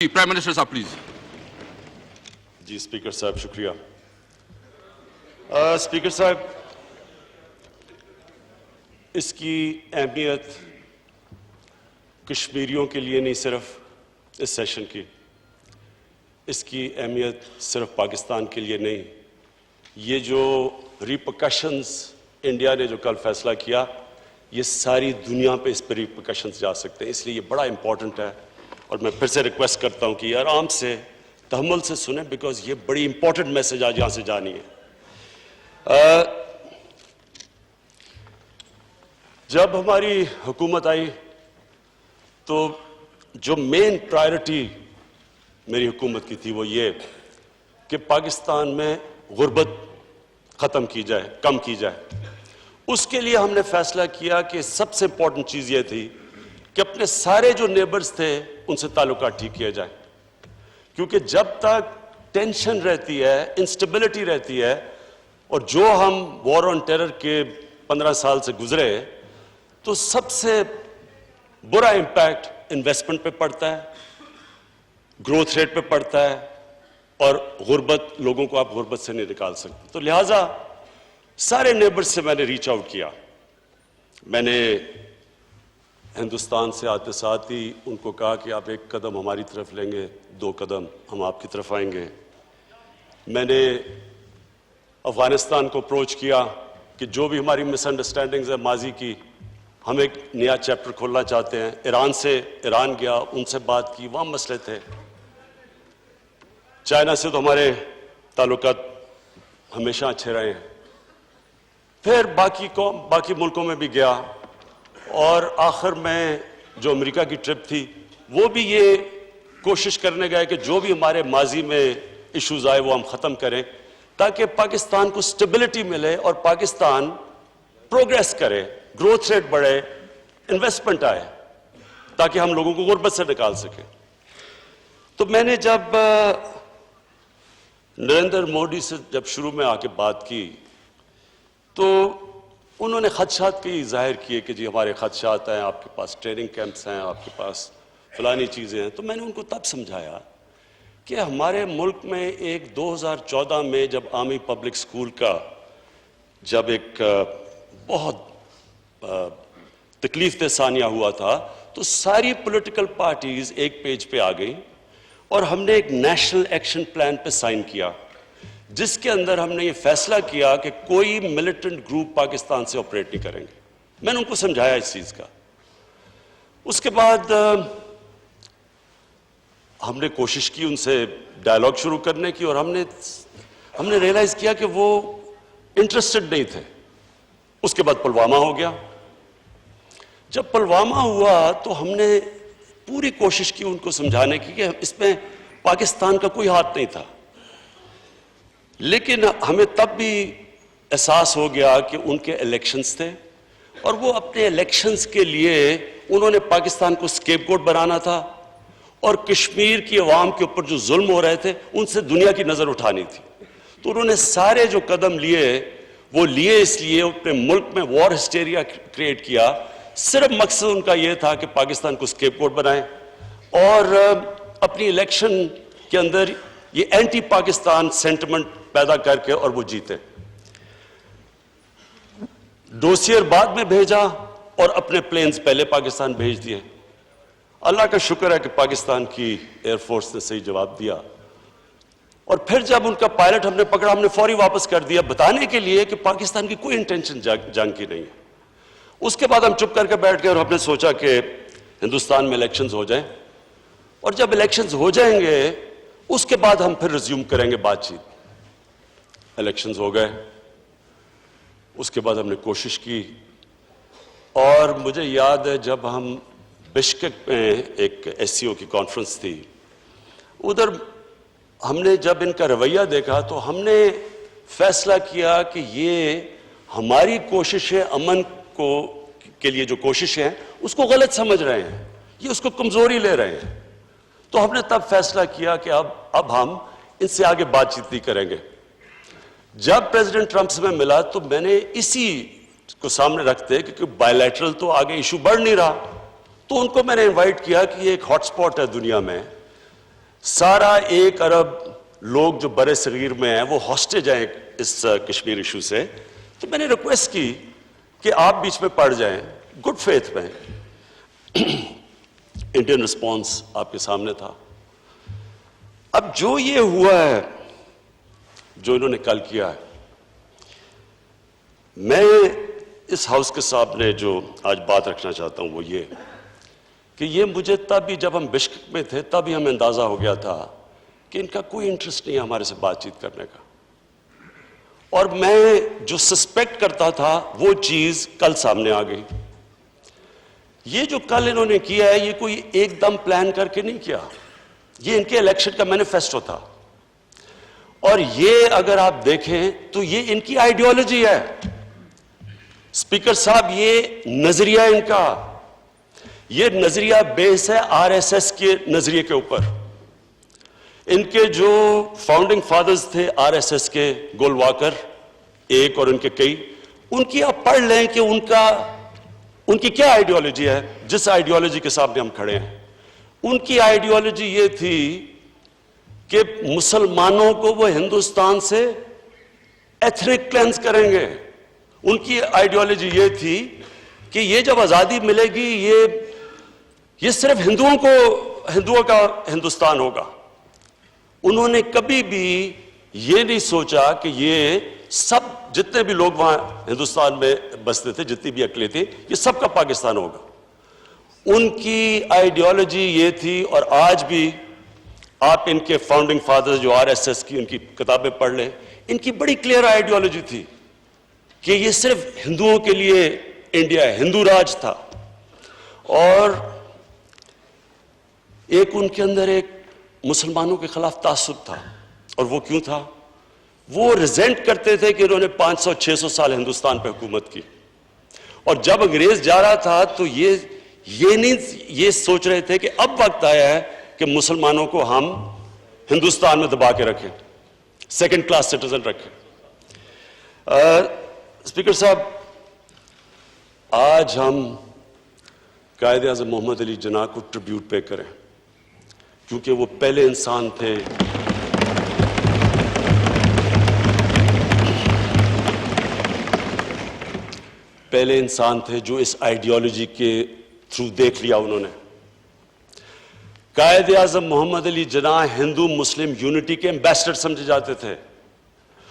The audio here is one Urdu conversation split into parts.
Prime Minister Sahab, please. جی اسپیکر صاحب شکریہ. اسپیکر صاحب، اس کی اہمیت کشمیریوں کے لیے نہیں صرف اس سیشن کی، اس کی اہمیت صرف پاکستان کے لیے نہیں. یہ جو ریپرکشنز انڈیا نے جو کل فیصلہ کیا، یہ ساری دنیا پہ اس پہ ریپرکشنز جا سکتے ہیں، اس لیے یہ بڑا امپورٹنٹ ہے. اور میں پھر سے ریکویسٹ کرتا ہوں کہ یہ آرام سے تحمل سے سنیں، بیکاز یہ بڑی امپورٹنٹ میسج آج یہاں سے جانی ہے. جب ہماری حکومت آئی تو جو مین پرائرٹی میری حکومت کی تھی وہ یہ کہ پاکستان میں غربت ختم کی جائے، کم کی جائے. اس کے لیے ہم نے فیصلہ کیا کہ سب سے امپورٹنٹ چیز یہ تھی کہ اپنے سارے جو نیبرز تھے ان سے تعلقات ٹھیک کیے جائیں، کیونکہ جب تک ٹینشن رہتی ہے، انسٹیبلٹی رہتی ہے، اور جو ہم وار آن ٹیرر کے 15 سال سے گزرے، تو سب سے برا امپیکٹ انویسٹمنٹ پہ پڑتا ہے، گروتھ ریٹ پہ پڑتا ہے، اور غربت، لوگوں کو آپ غربت سے نہیں نکال سکتے. تو لہٰذا سارے نیبرز سے میں نے ریچ آؤٹ کیا. میں نے ہندوستان سے آتے ساتھ ہی ان کو کہا کہ آپ ایک قدم ہماری طرف لیں گے، 2 قدم ہم آپ کی طرف آئیں گے. میں نے افغانستان کو اپروچ کیا کہ جو بھی ہماری مس انڈرسٹینڈنگز ہیں ماضی کی، ہم ایک نیا چیپٹر کھولنا چاہتے ہیں. ایران گیا، ان سے بات کی، وہاں مسئلے تھے. چائنا سے تو ہمارے تعلقات ہمیشہ اچھے رہے ہیں. پھر باقی ملکوں میں بھی گیا، اور آخر میں جو امریکہ کی ٹرپ تھی وہ بھی یہ کوشش کرنے گئے کہ جو بھی ہمارے ماضی میں ایشوز آئے وہ ہم ختم کریں، تاکہ پاکستان کو سٹیبلٹی ملے اور پاکستان پروگریس کرے، گروتھ ریٹ بڑھے، انویسٹمنٹ آئے، تاکہ ہم لوگوں کو غربت سے نکال سکیں. تو میں نے جب نریندر مودی سے جب شروع میں آ کے بات کی تو انہوں نے خدشات کی ظاہر کیے کہ جی ہمارے خدشات ہیں، آپ کے پاس ٹریننگ کیمپس ہیں، آپ کے پاس فلانی چیزیں ہیں. تو میں نے ان کو تب سمجھایا کہ ہمارے ملک میں ایک 2014 میں جب آرمی پبلک سکول کا جب ایک بہت تکلیف دہ ثانیہ ہوا تھا، تو ساری پولیٹیکل پارٹیز ایک پیج پہ آ گئیں، اور ہم نے ایک نیشنل ایکشن پلان پہ سائن کیا، جس کے اندر ہم نے یہ فیصلہ کیا کہ کوئی ملیٹنٹ گروپ پاکستان سے آپریٹ نہیں کریں گے. میں نے ان کو سمجھایا اس چیز کا. اس کے بعد ہم نے کوشش کی ان سے ڈائلاگ شروع کرنے کی، اور ہم نے ریئلائز کیا کہ وہ انٹرسٹڈ نہیں تھے. اس کے بعد پلوامہ ہو گیا. جب پلوامہ ہوا تو ہم نے پوری کوشش کی ان کو سمجھانے کی کہ اس میں پاکستان کا کوئی ہاتھ نہیں تھا. لیکن ہمیں تب بھی احساس ہو گیا کہ ان کے الیکشنز تھے، اور وہ اپنے الیکشنز کے لیے انہوں نے پاکستان کو اسکیپ گوٹ بنانا تھا، اور کشمیر کی عوام کے اوپر جو ظلم ہو رہے تھے ان سے دنیا کی نظر اٹھانی تھی. تو انہوں نے سارے جو قدم لیے وہ لیے اس لیے اپنے ملک میں وار ہسٹیریا کریٹ کیا. صرف مقصد ان کا یہ تھا کہ پاکستان کو اسکیپ گوٹ بنائیں، اور اپنی الیکشن کے اندر یہ اینٹی پاکستان سینٹیمنٹ پیدا کر کے اور وہ جیتے. ڈوسیئر بعد میں بھیجا اور اپنے پلینز پہلے پاکستان بھیج دیے. اللہ کا شکر ہے کہ پاکستان کی ایئر فورس نے صحیح جواب دیا، اور پھر جب ان کا پائلٹ ہم نے پکڑا، ہم نے فوری واپس کر دیا، بتانے کے لیے کہ پاکستان کی کوئی انٹینشن جنگ کی نہیں ہے. اس کے بعد ہم چپ کر کے بیٹھ گئے اور ہم نے سوچا کہ ہندوستان میں الیکشنز ہو جائیں، اور جب الیکشنز ہو جائیں گے اس کے بعد ہم پھر ریزیوم کریں گے بات چیت. الیکشنز ہو گئے. اس کے بعد ہم نے کوشش کی، اور مجھے یاد ہے جب ہم بشکک میں ایک ایس سی او کی کانفرنس تھی، ادھر ہم نے جب ان کا رویہ دیکھا تو ہم نے فیصلہ کیا کہ یہ ہماری کوششیں امن کے لیے جو کوششیں ہیں اس کو غلط سمجھ رہے ہیں، یہ اس کو کمزوری لے رہے ہیں. تو ہم نے تب فیصلہ کیا کہ اب ہم ان سے آگے بات چیت نہیں کریں گے. جب پریزیڈنٹ ٹرمپ سے میں ملا تو میں نے اسی کو سامنے رکھتے کہ بائی لیٹرل تو آگے ایشو بڑھ نہیں رہا، تو ان کو میں نے انوائٹ کیا کہ یہ ایک ہاٹ سپاٹ ہے دنیا میں، سارا 1 ارب لوگ جو برے صغیر میں ہیں وہ ہاسٹیج ہیں اس کشمیر ایشو سے. تو میں نے ریکویسٹ کی کہ آپ بیچ میں پڑ جائیں, گڈ فیتھ میں. انڈین رسپانس آپ کے سامنے تھا. اب جو یہ ہوا ہے, جو انہوں نے کل کیا ہے, میں اس ہاؤس کے سامنے جو آج بات رکھنا چاہتا ہوں وہ یہ کہ یہ مجھے تب بھی جب ہم بشکک میں تھے تب ہی ہمیں اندازہ ہو گیا تھا کہ ان کا کوئی انٹرسٹ نہیں ہے ہمارے سے بات چیت کرنے کا. اور میں جو سسپیکٹ کرتا تھا وہ چیز کل سامنے آ گئی. یہ جو کل انہوں نے کیا ہے یہ کوئی ایک دم پلان کر کے نہیں کیا, یہ ان کے الیکشن کا مینیفیسٹو تھا. اور یہ اگر آپ دیکھیں تو یہ ان کی آئیڈیالوجی ہے. اسپیکر صاحب, یہ نظریہ ان کا, یہ نظریہ بیس ہے آر ایس ایس کے نظریے کے اوپر. ان کے جو فاؤنڈنگ فادرز تھے آر ایس ایس کے, گول واکر ایک اور ان کے کئی, ان کی آپ پڑھ لیں کہ ان کی کیا آئیڈیالوجی ہے. جس آئیڈیالوجی کے سامنے ہم کھڑے ہیں, ان کی آئیڈیالوجی یہ تھی کہ مسلمانوں کو وہ ہندوستان سے ایتھنک کلینز کریں گے. ان کی آئیڈیالوجی یہ تھی کہ یہ جب آزادی ملے گی یہ صرف ہندوؤں کا ہندوستان ہوگا. انہوں نے کبھی بھی یہ نہیں سوچا کہ یہ سب جتنے بھی لوگ وہاں ہندوستان میں بستے تھے, جتنی بھی اقلیتیں تھیں, یہ سب کا پاکستان ہوگا. ان کی آئیڈیالوجی یہ تھی. اور آج بھی آپ ان کے فاؤنڈنگ فادرز جو آر ایس ایس کی ان کی کتابیں پڑھ لیں, ان کی بڑی کلیئر آئیڈیالوجی تھی کہ یہ صرف ہندوؤں کے لیے انڈیا ہے, ہندو راج تھا. اور ایک ان کے اندر ایک مسلمانوں کے خلاف تعصب تھا. اور وہ کیوں تھا؟ وہ ریزینٹ کرتے تھے کہ انہوں نے 500-600 سال ہندوستان پہ حکومت کی, اور جب انگریز جا رہا تھا تو یہ سوچ رہے تھے کہ اب وقت آیا ہے کہ مسلمانوں کو ہم ہندوستان میں دبا کے رکھیں, سیکنڈ کلاس سٹیزن رکھیں. اسپیکر صاحب, آج ہم قائد اعظم محمد علی جناح کو ٹریبیوٹ پے کریں, کیونکہ وہ پہلے انسان تھے جو اس آئیڈیالوجی کے تھرو دیکھ لیا انہوں نے. قائد اعظم محمد علی جناح ہندو مسلم یونٹی کے ایمبیسڈر سمجھے جاتے تھے.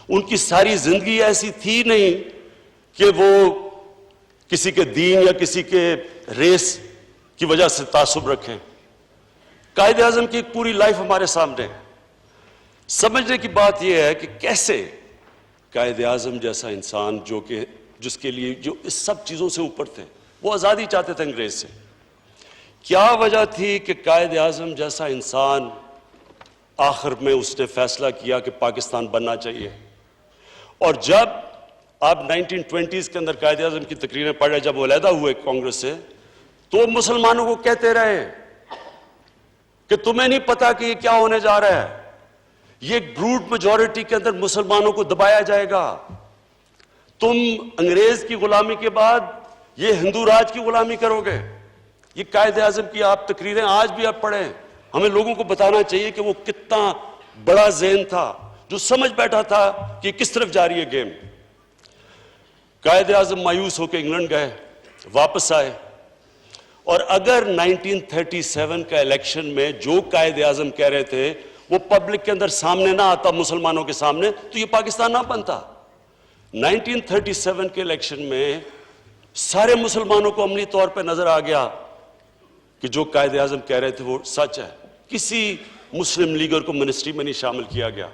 ان کی ساری زندگی ایسی تھی نہیں کہ وہ کسی کے دین یا کسی کے ریس کی وجہ سے تعصب رکھیں. قائد اعظم کی ایک پوری لائف ہمارے سامنے ہے. سمجھنے کی بات یہ ہے کہ کیسے قائد اعظم جیسا انسان جس کے لیے جو اس سب چیزوں سے اوپر تھے, وہ آزادی چاہتے تھے انگریز سے, کیا وجہ تھی کہ قائد اعظم جیسا انسان آخر میں اس نے فیصلہ کیا کہ پاکستان بننا چاہیے. اور جب آپ 1920s کے اندر قائد اعظم کی تقریریں پڑھ رہے, جب وہ علیحدہ ہوئے کانگریس سے, تو مسلمانوں کو کہتے رہے کہ تمہیں نہیں پتا کہ یہ کیا ہونے جا رہا ہے, یہ بروٹ میجورٹی کے اندر مسلمانوں کو دبایا جائے گا, تم انگریز کی غلامی کے بعد یہ ہندو راج کی غلامی کرو گے. یہ قائد اعظم کی آپ تقریریں آج بھی آپ پڑھیں, ہمیں لوگوں کو بتانا چاہیے کہ وہ کتنا بڑا ذہن تھا جو سمجھ بیٹھا تھا کہ کس طرف جا رہی ہے گیم. قائد اعظم مایوس ہو کے انگلینڈ گئے, واپس آئے, اور اگر 1937 کا الیکشن میں جو قائد اعظم کہہ رہے تھے وہ پبلک کے اندر سامنے نہ آتا, مسلمانوں کے سامنے, تو یہ پاکستان نہ بنتا. 1937 کے الیکشن میں سارے مسلمانوں کو عملی طور پہ نظر آ گیا کہ جو قائد اعظم کہہ رہے تھے وہ سچ ہے. کسی مسلم لیڈر کو منسٹری میں نہیں شامل کیا گیا.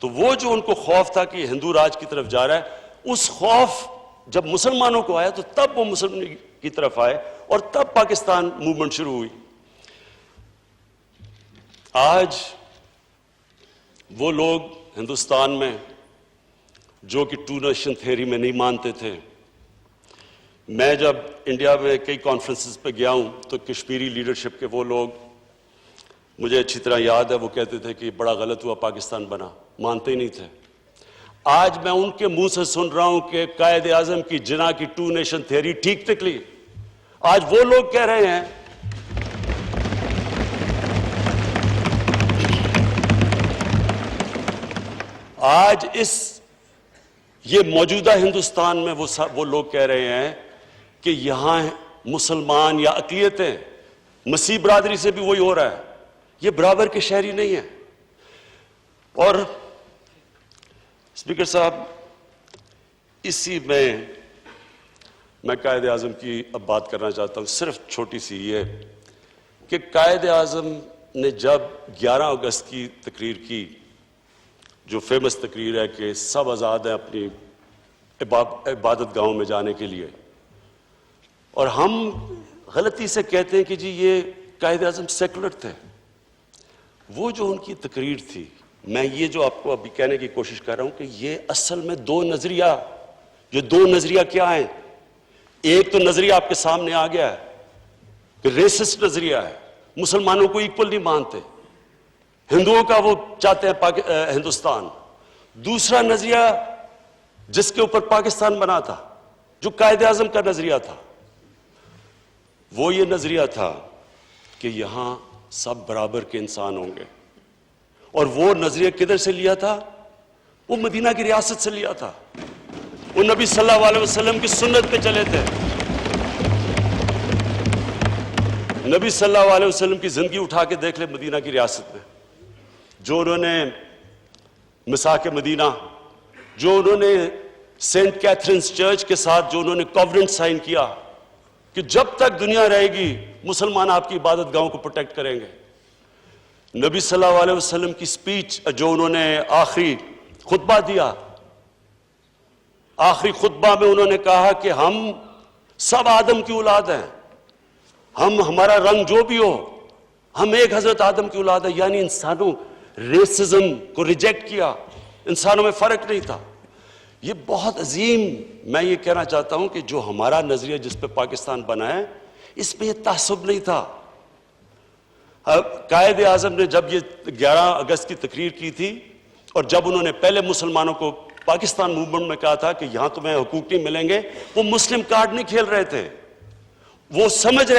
تو وہ جو ان کو خوف تھا کہ یہ ہندو راج کی طرف جا رہا ہے, اس خوف جب مسلمانوں کو آیا تو تب وہ مسلم کی طرف آئے, اور تب پاکستان موومنٹ شروع ہوئی. آج وہ لوگ ہندوستان میں جو کہ ٹو نیشن تھیوری میں نہیں مانتے تھے, میں جب انڈیا میں کئی کانفرنسز پہ گیا ہوں تو کشمیری لیڈرشپ کے وہ لوگ, مجھے اچھی طرح یاد ہے, وہ کہتے تھے کہ بڑا غلط ہوا پاکستان بنا, مانتے ہی نہیں تھے. آج میں ان کے منہ سے سن رہا ہوں کہ قائد اعظم کی جناح کی ٹو نیشن تھیوری ٹھیک نکلی. آج وہ لوگ کہہ رہے ہیں آج یہ موجودہ ہندوستان میں وہ لوگ کہہ رہے ہیں کہ یہاں مسلمان یا اقلیتیں، مسیح برادری سے بھی وہی ہو رہا ہے، یہ برابر کے شہری نہیں ہیں۔ اور اسپیکر صاحب، اسی میں قائد اعظم کی اب بات کرنا چاہتا ہوں، صرف چھوٹی سی یہ کہ قائد اعظم نے جب 11 اگست کی تقریر کی، جو فیمس تقریر ہے کہ سب آزاد ہیں اپنی عبادت گاہوں میں جانے کے لیے، اور ہم غلطی سے کہتے ہیں کہ جی یہ قائد اعظم سیکولر تھے، وہ جو ان کی تقریر تھی، میں یہ جو آپ کو ابھی کہنے کی کوشش کر رہا ہوں کہ یہ اصل میں دو نظریہ کیا ہیں؟ ایک تو نظریہ آپ کے سامنے آ گیا ہے کہ ریسسٹ نظریہ ہے، مسلمانوں کو ایکول نہیں مانتے، ہندوؤں کا وہ چاہتے ہیں ہندوستان۔ دوسرا نظریہ جس کے اوپر پاکستان بنا تھا، جو قائد اعظم کا نظریہ تھا، وہ یہ نظریہ تھا کہ یہاں سب برابر کے انسان ہوں گے، اور وہ نظریہ کدھر سے لیا تھا؟ وہ مدینہ کی ریاست سے لیا تھا، وہ نبی صلی اللہ علیہ وسلم کی سنت پہ چلے تھے۔ نبی صلی اللہ علیہ وسلم کی زندگی اٹھا کے دیکھ لے مدینہ کی ریاست میں، جو انہوں نے مساک مدینہ، جو انہوں نے سینٹ کیتھرینز چرچ کے ساتھ جو انہوں نے کووننٹ سائن کیا کہ جب تک دنیا رہے گی مسلمان آپ کی عبادت گاہوں کو پروٹیکٹ کریں گے۔ نبی صلی اللہ علیہ وسلم کی سپیچ جو انہوں نے آخری خطبہ دیا، آخری خطبہ میں انہوں نے کہا کہ ہم سب آدم کی اولاد ہیں، ہمارا رنگ جو بھی ہو، ہم ایک حضرت آدم کی اولاد ہیں، یعنی انسانوں ریسزم کو ریجیکٹ کیا، انسانوں میں فرق نہیں تھا۔ یہ بہت عظیم، میں یہ کہنا چاہتا ہوں کہ جو ہمارا نظریہ جس پہ پاکستان بنا ہے، اس پہ یہ تعصب نہیں تھا۔ قائد اعظم نے جب یہ 11 اگست کی تقریر کی تھی، اور جب انہوں نے پہلے مسلمانوں کو پاکستان موومنٹ میں کہا تھا کہ یہاں تمہیں حقوق نہیں ملیں گے، وہ مسلم کارڈ نہیں کھیل رہے تھے، وہ سمجھ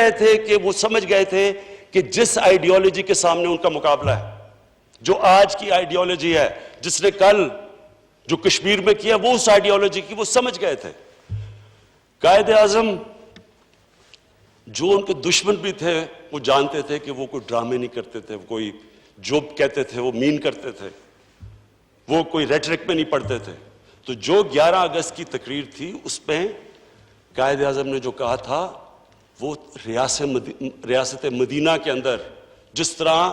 گئے تھے کہ جس آئیڈیالوجی کے سامنے ان کا مقابلہ ہے، جو آج کی آئیڈیالوجی ہے، جس نے کل جو کشمیر میں کیا وہ اس آئیڈیالوجی کی وہ سمجھ گئے تھے۔ قائد اعظم جو ان کے دشمن بھی تھے وہ جانتے تھے کہ وہ کوئی ڈرامے نہیں کرتے تھے، کوئی جو کہتے تھے وہ مین کرتے تھے، وہ کوئی ریٹرک میں نہیں پڑھتے تھے۔ تو جو 11 اگست کی تقریر تھی اس میں قائد اعظم نے جو کہا تھا وہ ریاست مدینہ کے اندر جس طرح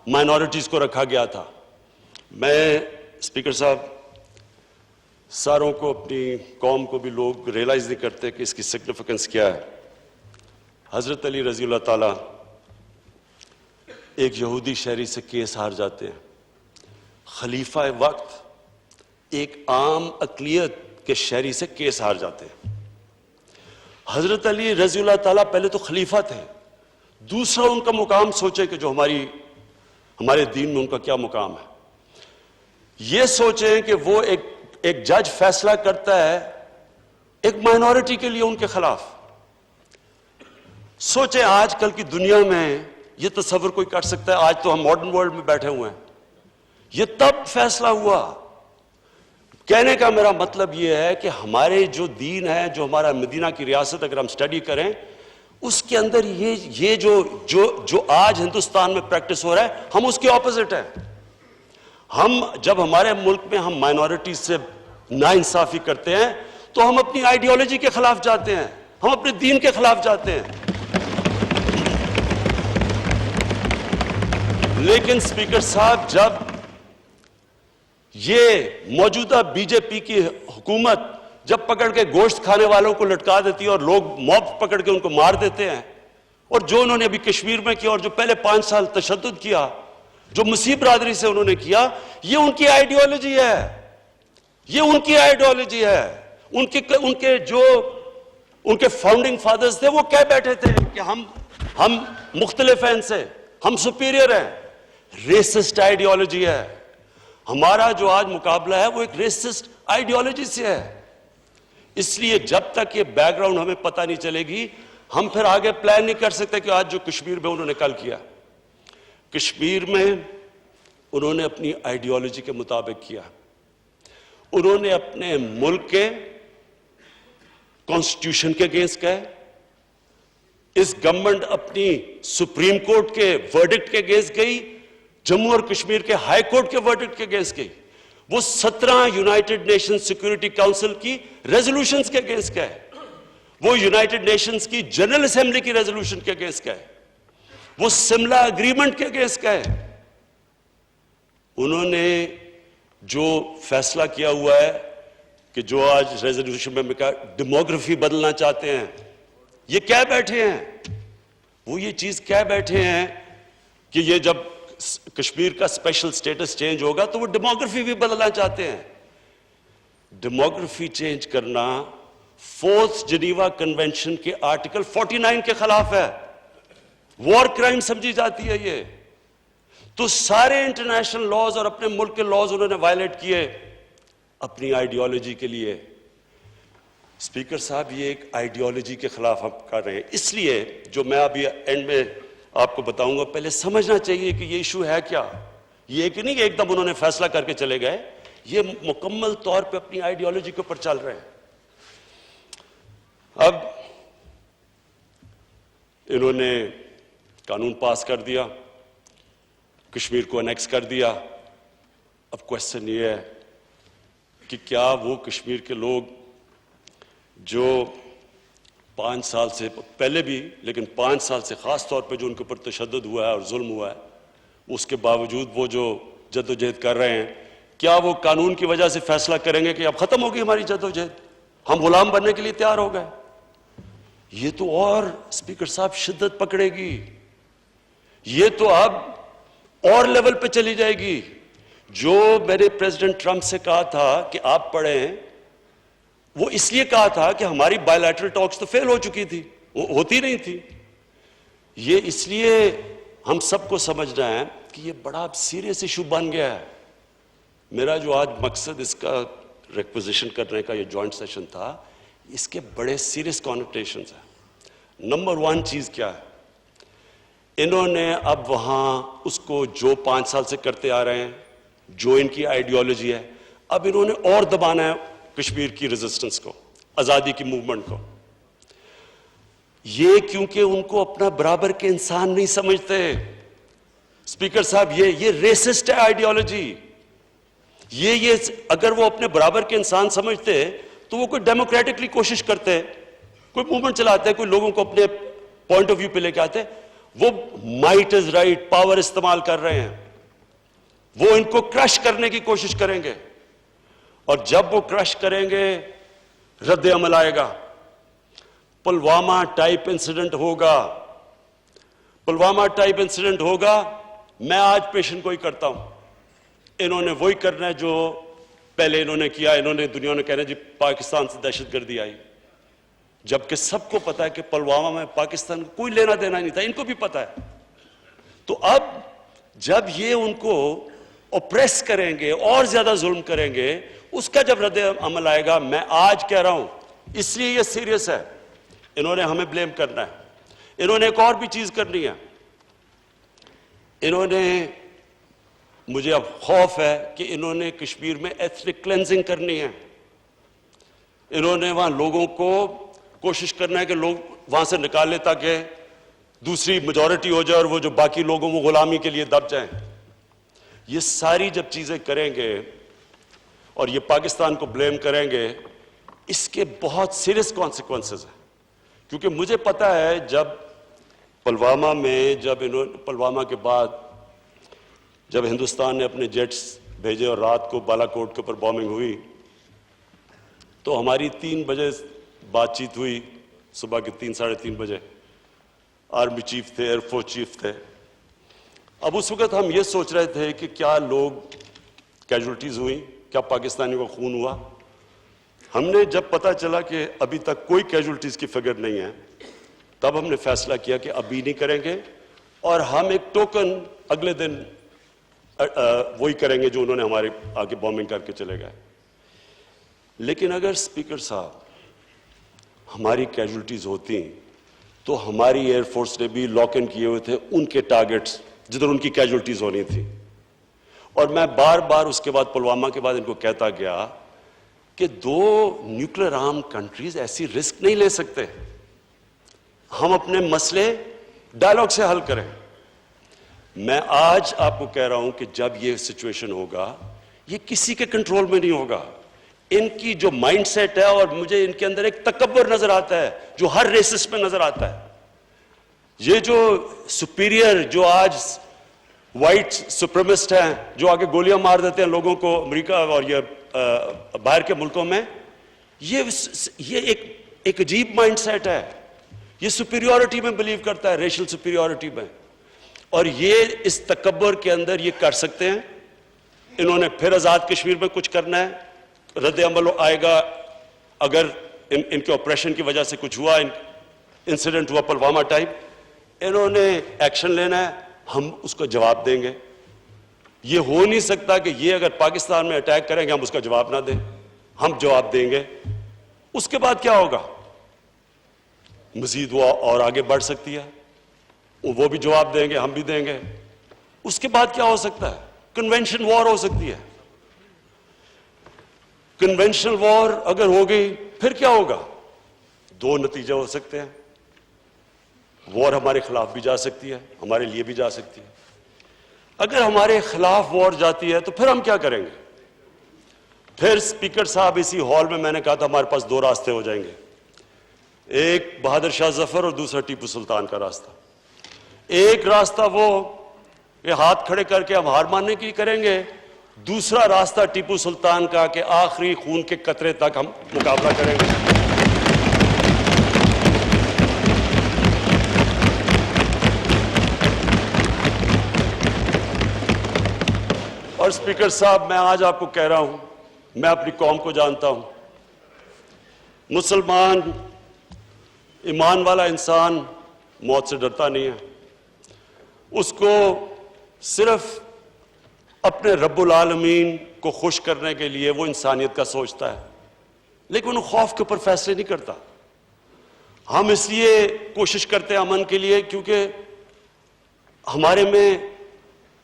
مائنورٹیز کو رکھا گیا تھا۔ میں اسپیکر صاحب، ساروں کو، اپنی قوم کو بھی لوگ ریئلائز نہیں کرتے کہ اس کی سگنیفیکنس کیا ہے۔ حضرت علی رضی اللہ تعالیٰ ایک یہودی شہری سے کیس ہار جاتے ہیں، خلیفہ وقت ایک عام اقلیت کے شہری سے کیس ہار جاتے ہیں۔ حضرت علی رضی اللہ تعالیٰ پہلے تو خلیفہ تھے، دوسرا ان کا مقام سوچے کہ جو ہمارے دین میں ان کا کیا مقام ہے۔ یہ سوچیں کہ وہ ایک جج فیصلہ کرتا ہے ایک مائنورٹی کے لیے ان کے خلاف۔ سوچیں آج کل کی دنیا میں یہ تصور کوئی کر سکتا ہے؟ آج تو ہم ماڈرن ورلڈ میں بیٹھے ہوئے ہیں، یہ تب فیصلہ ہوا۔ کہنے کا میرا مطلب یہ ہے کہ ہمارے جو دین ہے، جو ہمارا مدینہ کی ریاست اگر ہم سٹڈی کریں، اس کے اندر یہ جو آج ہندوستان میں پریکٹس ہو رہا ہے، ہم اس کے اپوزٹ ہیں۔ ہم جب ہمارے ملک میں ہم مائنورٹیز سے ناانصافی کرتے ہیں تو ہم اپنی آئیڈیالوجی کے خلاف جاتے ہیں، ہم اپنے دین کے خلاف جاتے ہیں۔ لیکن اسپیکر صاحب، جب یہ موجودہ بی جے پی کی حکومت جب پکڑ کے گوشت کھانے والوں کو لٹکا دیتی ہے اور لوگ موب پکڑ کے ان کو مار دیتے ہیں، اور جو انہوں نے ابھی کشمیر میں کیا اور جو پہلے 5 سال تشدد کیا، جو مسیح برادری سے انہوں نے کیا، یہ ان کی آئیڈیالوجی ہے، یہ ان کی آئیڈیالوجی ہے۔ ان کے فاؤنڈنگ فادرز تھے، وہ کہہ بیٹھے تھے کہ ہم مختلف ہیں، ان سے ہم سپیریئر ہیں۔ ریسسٹ آئیڈیالوجی ہے ہمارا، جو آج مقابلہ ہے وہ ایک ریسسٹ آئیڈیالوجی سے ہے۔ اس لیے جب تک یہ بیک گراؤنڈ ہمیں پتہ نہیں چلے گی، ہم پھر آگے پلان نہیں کر سکتے کہ آج جو کشمیر میں انہوں نے کل کیا، کشمیر میں انہوں نے اپنی آئیڈیالوجی کے مطابق کیا۔ انہوں نے اپنے ملک کے کانسٹیٹیوشن کے اگینسٹ گئے. اس گورنمنٹ اپنی سپریم کورٹ کے ورڈکٹ کے اگینسٹ گئی, جموں اور کشمیر کے ہائی کورٹ کے ورڈکٹ کے اگینسٹ گئی, وہ 17 یونائٹڈ نیشن سیکورٹی کاؤنسل کی ریزولوشنز کے اگینسٹ گئے, وہ یونائٹڈ نیشنز کی جنرل اسمبلی کی ریزولوشن کے اگینسٹ گئے, وہ سملہ اگریمنٹ کے اگینسٹ گئے. انہوں نے جو فیصلہ کیا ہوا ہے کہ جو آج ریزولوشن میں کہا ڈیموگرافی بدلنا چاہتے ہیں, یہ کہہ بیٹھے ہیں, وہ یہ چیز کہہ بیٹھے ہیں کہ یہ جب کشمیر کا اسپیشل سٹیٹس چینج ہوگا تو وہ ڈیموگرافی بھی بدلنا چاہتے ہیں. ڈیموگرافی چینج کرنا فورتھ جنیوا کنونشن کے آرٹیکل 49 کے خلاف ہے, وار کرائم سمجھی جاتی ہے یہ. تو سارے انٹرنیشنل لاز اور اپنے ملک کے لاز انہوں نے وائلیٹ کیے اپنی آئیڈیالوجی کے لیے. اسپیکر صاحب, یہ ایک آئیڈیالوجی کے خلاف ہم کر رہے ہیں. اس لیے جو میں ابھی اینڈ میں آپ کو بتاؤں گا, پہلے سمجھنا چاہیے کہ یہ ایشو ہے کیا. یہ ایک نہیں کہ ایک دم انہوں نے فیصلہ کر کے چلے گئے, یہ مکمل طور پہ اپنی آئیڈیالوجی کے اوپر چل رہے ہیں. اب انہوں نے قانون پاس کر دیا, کشمیر کو انیکس کر دیا. اب کوشچن یہ ہے کہ کیا وہ کشمیر کے لوگ جو 5 سال سے پہلے بھی, لیکن 5 سال سے خاص طور پہ جو ان کے اوپر تشدد ہوا ہے اور ظلم ہوا ہے, اس کے باوجود وہ جو جدوجہد کر رہے ہیں, کیا وہ قانون کی وجہ سے فیصلہ کریں گے کہ اب ختم ہوگی ہماری جدوجہد, ہم غلام بننے کے لیے تیار ہو گئے؟ یہ تو اور اسپیکر صاحب شدت پکڑے گی, یہ تو اب اور لیول پہ چلی جائے گی. جو میں نے پریزیڈنٹ ٹرمپ سے کہا تھا کہ آپ پڑھیں, وہ اس لیے کہا تھا کہ ہماری بائیلیٹرل ٹاکس تو فیل ہو چکی تھی, ہوتی نہیں تھی. یہ اس لیے ہم سب کو سمجھنا ہے کہ یہ بڑا سیریس ایشو بن گیا ہے. میرا جو آج مقصد اس کا ریکوزیشن کرنے کا یہ جوائنٹ سیشن تھا, اس کے بڑے سیریس کانوٹیشنز ہیں. نمبر 1 چیز کیا ہے, انہوں نے اب وہاں اس کو جو 5 سال سے کرتے آ رہے ہیں, جو ان کی آئیڈیالوجی ہے, اب انہوں نے اور دبانا ہے کشمیر کی ریزسٹنس کو, آزادی کی موومنٹ کو. یہ کیونکہ ان کو اپنا برابر کے انسان نہیں سمجھتے. اسپیکر صاحب, یہ ریسسٹ ہے آئیڈیالوجی. یہ اگر وہ اپنے برابر کے انسان سمجھتے تو وہ کوئی ڈیموکریٹکلی کوشش کرتے, کوئی موومنٹ چلاتے, کوئی لوگوں کو اپنے پوائنٹ آف ویو پہ لے کے آتے. وہ مائٹ از رائٹ پاور استعمال کر رہے ہیں, وہ ان کو کرش کرنے کی کوشش کریں گے, اور جب وہ کرش کریں گے رد عمل آئے گا. پلوامہ ٹائپ انسیڈنٹ ہوگا, پلوامہ ٹائپ انسیڈنٹ ہوگا. میں آج پیشن گوئی کرتا ہوں, انہوں نے وہی کرنا ہے جو پہلے انہوں نے کیا. انہوں نے دنیا نے کہنا جی پاکستان سے دہشت گردی آئی, جبکہ سب کو پتا ہے کہ پلوامہ میں پاکستان کو کوئی لینا دینا نہیں تھا, ان کو بھی پتا ہے. تو اب جب یہ ان کو اوپریس کریں گے, اور زیادہ ظلم کریں گے, اس کا جب رد عمل آئے گا, میں آج کہہ رہا ہوں, اس لیے یہ سیریس ہے. انہوں نے ہمیں بلیم کرنا ہے. انہوں نے ایک اور بھی چیز کرنی ہے. انہوں نے, مجھے اب خوف ہے کہ انہوں نے کشمیر میں ایتھنک کلینزنگ کرنی ہے. انہوں نے وہاں لوگوں کو کوشش کرنا ہے کہ لوگ وہاں سے نکال لیں تاکہ دوسری میجورٹی ہو جائے اور وہ جو باقی لوگوں وہ غلامی کے لیے دب جائیں. یہ ساری جب چیزیں کریں گے اور یہ پاکستان کو بلیم کریں گے, اس کے بہت سیریس کانسیکوینسز ہیں. کیونکہ مجھے پتا ہے جب پلوامہ میں, پلوامہ کے بعد جب ہندوستان نے اپنے جیٹس بھیجے اور رات کو بالا کوٹ کے اوپر بومنگ ہوئی, تو ہماری 3 بجے بات چیت ہوئی, صبح کے 3-3:30 بجے. آرمی چیف تھے, ایئر فورس چیف تھے. اب اس وقت ہم یہ سوچ رہے تھے کہ کیا لوگ کیجولٹیز ہوئیں, کیا پاکستانیوں کا خون ہوا. ہم نے جب پتا چلا کہ ابھی تک کوئی کیجولٹیز کی فگر نہیں ہے, تب ہم نے فیصلہ کیا کہ ابھی نہیں کریں گے, اور ہم ایک ٹوکن اگلے دن وہی کریں گے جو انہوں نے ہمارے آگے بومنگ کر کے چلے گئے. لیکن اگر اسپیکر صاحب ہماری کیجولٹیز ہوتی تو ہماری ایئر فورس نے بھی لاک ان کیے ہوئے تھے ان کے ٹارگٹس جدھر ان کی کیجولٹیز ہونی تھی. اور میں بار بار اس کے بعد پلوامہ کے بعد ان کو کہتا گیا کہ دو نیوکلیر آرم کنٹریز ایسی رسک نہیں لے سکتے. ہم اپنے مسئلے ڈائلاگ سے حل کریں. میں آج آپ کو کہہ رہا ہوں کہ جب یہ سچویشن ہوگا یہ کسی کے کنٹرول میں نہیں ہوگا. ان کی جو مائنڈ سیٹ ہے, اور مجھے ان کے اندر ایک تکبر نظر آتا ہے جو ہر ریسس میں نظر آتا ہے. یہ جو سپیریئر, جو آج وائٹ سپریمسٹ ہیں, جو آگے گولیاں مار دیتے ہیں لوگوں کو امریکہ اور یہ باہر کے ملکوں میں, یہ ایک عجیب مائنڈ سیٹ ہے. یہ سپیریورٹی میں بلیو کرتا ہے, ریشل سپیریورٹی میں, اور یہ اس تکبر کے اندر یہ کر سکتے ہیں. انہوں نے پھر آزاد کشمیر میں کچھ کرنا ہے, رد عمل آئے گا اگر ان کے آپریشن کی وجہ سے کچھ ہوا, انسیڈنٹ ہوا پلوامہ ٹائپ, انہوں نے ایکشن لینا ہے, ہم اس کو جواب دیں گے. یہ ہو نہیں سکتا کہ یہ اگر پاکستان میں اٹیک کریں گے ہم اس کا جواب نہ دیں, ہم جواب دیں گے. اس کے بعد کیا ہوگا؟ مزید وہ اور آگے بڑھ سکتی ہے, وہ بھی جواب دیں گے, ہم بھی دیں گے. اس کے بعد کیا ہو سکتا ہے؟ کنونشن وار ہو سکتی ہے. کنونشنل وار اگر ہو گئی پھر کیا ہوگا؟ دو نتیجے ہو سکتے ہیں. وار ہمارے خلاف بھی جا سکتی ہے, ہمارے لیے بھی جا سکتی ہے. اگر ہمارے خلاف وار جاتی ہے تو پھر ہم کیا کریں گے؟ پھر اسپیکر صاحب اسی ہال میں نے کہا تھا ہمارے پاس دو راستے ہو جائیں گے, ایک بہادر شاہ ظفر اور دوسرا ٹیپو سلطان کا راستہ. ایک راستہ وہ کہ ہاتھ کھڑے کر کے ہم ہار ماننے کی کریں گے, دوسرا راستہ ٹیپو سلطان کا کہ آخری خون کے قطرے تک ہم مقابلہ کریں گے. اور اسپیکر صاحب, میں آج آپ کو کہہ رہا ہوں, میں اپنی قوم کو جانتا ہوں. مسلمان ایمان والا انسان موت سے ڈرتا نہیں ہے. اس کو صرف اپنے رب العالمین کو خوش کرنے کے لیے وہ انسانیت کا سوچتا ہے, لیکن وہ خوف کے اوپر فیصلے نہیں کرتا. ہم اس لیے کوشش کرتے ہیں امن کے لیے کیونکہ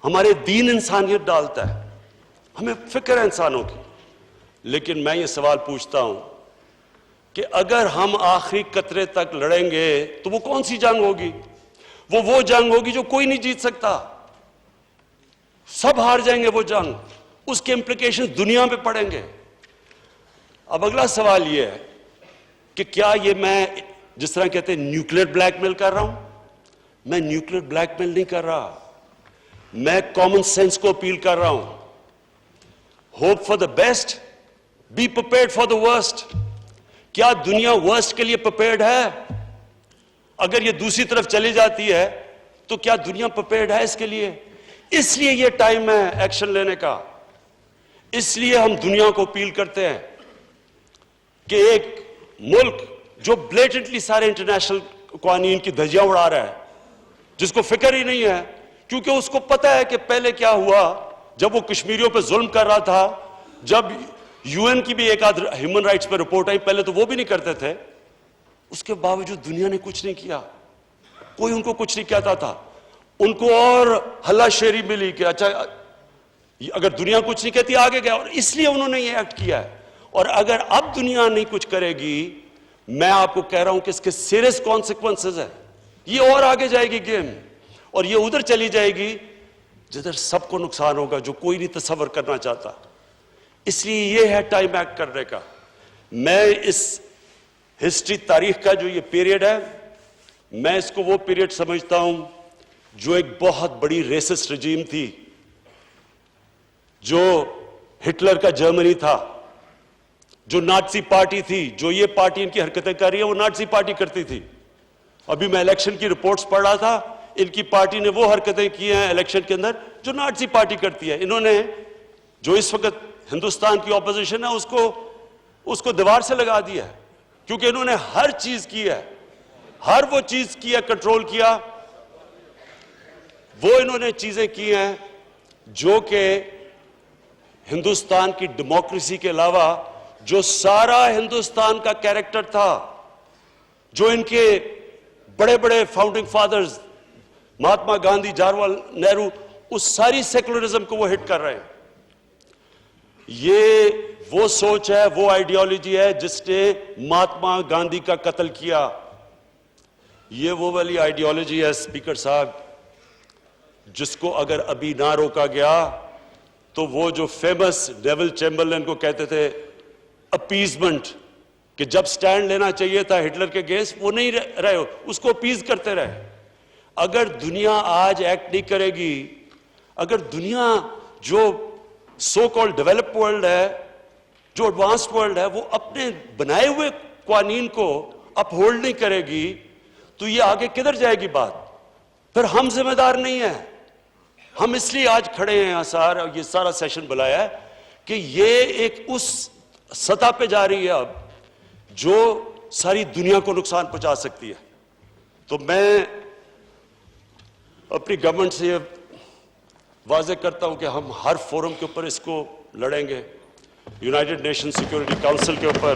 ہمارے دین انسانیت ڈالتا ہے, ہمیں فکر ہے انسانوں کی. لیکن میں یہ سوال پوچھتا ہوں کہ اگر ہم آخری قطرے تک لڑیں گے تو وہ کون سی جنگ ہوگی؟ وہ جنگ ہوگی جو کوئی نہیں جیت سکتا, سب ہار جائیں گے وہ جنگ. اس کے امپلیکیشن دنیا میں پڑیں گے. اب اگلا سوال یہ ہے کہ کیا یہ میں جس طرح کہتے ہیں نیوکلیر بلیک میل کر رہا ہوں؟ میں نیوکلیر بلیک میل نہیں کر رہا, میں کامن سینس کو اپیل کر رہا ہوں. Hope for the best, be prepared for the worst. کیا دنیا ورسٹ کے لیے پریپیئرڈ ہے؟ اگر یہ دوسری طرف چلی جاتی ہے تو کیا دنیا پریپیئرڈ ہے اس کے لیے؟ اس لیے یہ ٹائم ہے ایکشن لینے کا. اس لیے ہم دنیا کو اپیل کرتے ہیں کہ ایک ملک جو بلیٹنٹلی سارے انٹرنیشنل قوانین کی دھجیاں اڑا رہا ہے, جس کو فکر ہی نہیں ہے, کیونکہ اس کو پتا ہے کہ پہلے کیا ہوا جب وہ کشمیریوں پہ ظلم کر رہا تھا, جب یو این کی بھی ایک آدھ ہیومن رائٹس پہ رپورٹ آئی, پہلے تو وہ بھی نہیں کرتے تھے. اس کے باوجود دنیا نے کچھ نہیں کیا, کوئی ان کو کچھ نہیں کہتا تھا. ان کو اور ہلا شیری ملی کہ اچھا اگر دنیا کچھ نہیں کہتی آگے گیا, اور اس لیے انہوں نے یہ ایکٹ کیا ہے. اور اگر اب دنیا نہیں کچھ کرے گی, میں آپ کو کہہ رہا ہوں کہ اس کے سیریس کانسیکوینسز ہیں. یہ اور آگے جائے گی گیم, اور یہ ادھر چلی جائے گی جدھر سب کو نقصان ہوگا, جو کوئی نہیں تصور کرنا چاہتا. اس لیے یہ ہے ٹائم ایکٹ کرنے کا. میں اس ہسٹری تاریخ کا جو یہ پیریڈ ہے, میں اس کو وہ پیریڈ سمجھتا ہوں جو ایک بہت بڑی ریسسٹ رجیم تھی, جو ہٹلر کا جرمنی تھا, جو نازی پارٹی تھی. جو یہ پارٹی ان کی حرکتیں کر رہی ہے وہ نازی پارٹی کرتی تھی. ابھی میں الیکشن کی رپورٹس پڑھ رہا تھا, ان کی پارٹی نے وہ حرکتیں کی ہیں الیکشن کے اندر جو نازی پارٹی کرتی ہے. انہوں نے جو اس وقت ہندوستان کی اپوزیشن ہے اس کو دیوار سے لگا دیا ہے, کیونکہ انہوں نے ہر چیز کی ہے, ہر وہ چیز کی ہے, کنٹرول کیا. وہ انہوں نے چیزیں کی ہیں جو کہ ہندوستان کی ڈیموکریسی کے علاوہ جو سارا ہندوستان کا کیریکٹر تھا, جو ان کے بڑے بڑے فاؤنڈنگ فادرز مہاتما گاندھی, جواہر لال نہرو, اس ساری سیکولرزم کو وہ ہٹ کر رہے ہیں. یہ وہ سوچ ہے, وہ آئیڈیالوجی ہے جس نے مہاتما گاندھی کا قتل کیا. یہ وہ والی آئیڈیالوجی ہے اسپیکر صاحب جس کو اگر ابھی نہ روکا گیا تو وہ جو فیمس نیول چیمبرلین کو کہتے تھے اپیزمنٹ, کہ جب سٹینڈ لینا چاہیے تھا ہٹلر کے اگینسٹ وہ نہیں رہے, اس کو اپیز کرتے رہے. اگر دنیا آج ایکٹ نہیں کرے گی, اگر دنیا جو سو کال ڈیولپ ورلڈ ہے, جو ایڈوانسڈ ورلڈ ہے, وہ اپنے بنائے ہوئے قوانین کو اپ ہولڈ نہیں کرے گی تو یہ آگے کدھر جائے گی بات؟ پھر ہم ذمہ دار نہیں ہیں. ہم اس لیے آج کھڑے ہیں یہاں سار, اور یہ سارا سیشن بلایا ہے کہ یہ ایک اس سطح پہ جا رہی ہے اب جو ساری دنیا کو نقصان پہنچا سکتی ہے. تو میں اپنی گورنمنٹ سے یہ واضح کرتا ہوں کہ ہم ہر فورم کے اوپر اس کو لڑیں گے. یونائٹڈ نیشن سیکورٹی کاؤنسل کے اوپر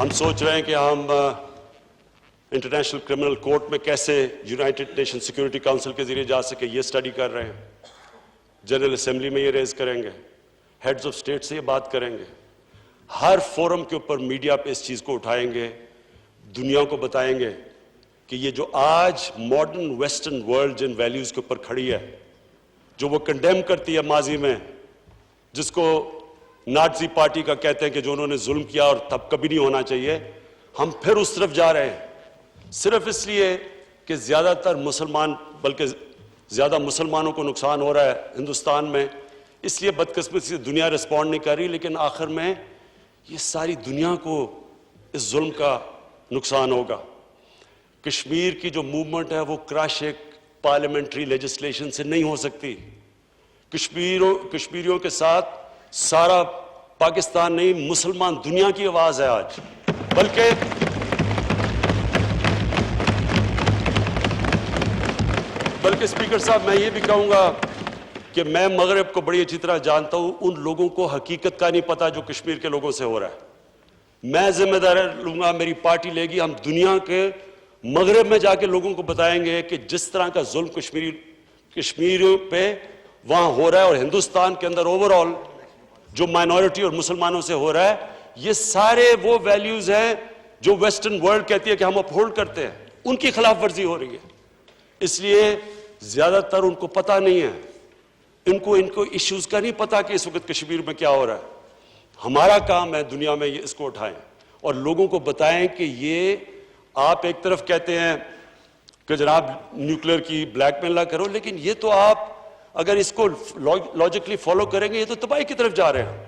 ہم سوچ رہے ہیں کہ ہم انٹرنیشنل کرمنل کورٹ میں کیسے یونائٹڈ نیشن سیکورٹی کاؤنسل کے ذریعے جا سکے, یہ سٹڈی کر رہے ہیں. جنرل اسمبلی میں یہ ریز کریں گے, ہیڈز آف اسٹیٹ سے یہ بات کریں گے. ہر فورم کے اوپر میڈیا پہ اس چیز کو اٹھائیں گے, دنیا کو بتائیں گے کہ یہ جو آج ماڈرن ویسٹرن ورلڈ جن ویلیوز کے اوپر کھڑی ہے, جو وہ کنڈیم کرتی ہے ماضی میں, جس کو نازی پارٹی کا کہتے ہیں کہ جو انہوں نے ظلم کیا اور تب کبھی نہیں ہونا چاہیے, ہم پھر اس طرف جا رہے ہیں. صرف اس لیے کہ زیادہ تر مسلمان, بلکہ زیادہ مسلمانوں کو نقصان ہو رہا ہے ہندوستان میں, اس لیے بدقسمتی سے دنیا رسپونڈ نہیں کر رہی, لیکن آخر میں یہ ساری دنیا کو اس ظلم کا نقصان ہوگا. کشمیر کی جو موومنٹ ہے وہ کراش ایک پارلیمنٹری لیجسلیشن سے نہیں ہو سکتی. کشمیریوں کے ساتھ سارا پاکستان نہیں, مسلمان دنیا کی آواز ہے آج. بلکہ اسپیکر صاحب میں یہ بھی کہوں گا کہ میں مغرب کو بڑی اچھی طرح جانتا ہوں, ان لوگوں کو حقیقت کا نہیں پتا جو کشمیر کے لوگوں سے ہو رہا ہے. میں ذمہ داری لوں گا, میری پارٹی لے گی, ہم دنیا کے مغرب میں جا کے لوگوں کو بتائیں گے کہ جس طرح کا ظلم کشمیر پہ وہاں ہو رہا ہے, اور ہندوستان کے اندر اوور آل جو مائنورٹی اور مسلمانوں سے ہو رہا ہے, یہ سارے وہ ویلیوز ہیں جو ویسٹرن ورلڈ کہتی ہے کہ ہم اپ ہولڈ کرتے ہیں, ان کی خلاف ورزی ہو رہی ہے. اس لیے زیادہ تر ان کو پتہ نہیں ہے, ان کو ایشوز کا نہیں پتا کہ اس وقت کشمیر میں کیا ہو رہا ہے. ہمارا کام ہے دنیا میں اس کو اٹھائیں اور لوگوں کو بتائیں کہ یہ آپ ایک طرف کہتے ہیں کہ جناب نیوکلیئر کی بلیک میل نہ کرو, لیکن یہ تو آپ اگر اس کو لاجکلی فالو کریں گے یہ تو تباہی کی طرف جا رہے ہیں.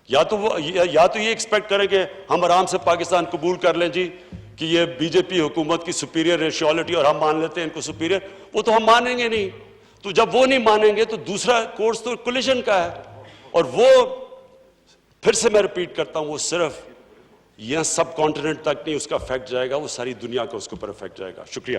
یا تو یہ ایکسپیکٹ کریں کہ ہم آرام سے پاکستان قبول کر لیں جی کہ یہ بی جے پی حکومت کی سپیریئر ریشیالٹی اور ہم مان لیتے ہیں ان کو سپیریئر, وہ تو ہم مانیں گے نہیں. تو جب وہ نہیں مانیں گے تو دوسرا کورس تو کولیشن کا ہے, اور وہ پھر سے میں ریپیٹ کرتا ہوں, وہ صرف یہ سب کانٹیننٹ تک نہیں اس کا افیکٹ جائے گا, وہ ساری دنیا کا اس کے اوپر افیکٹ جائے گا. شکریہ.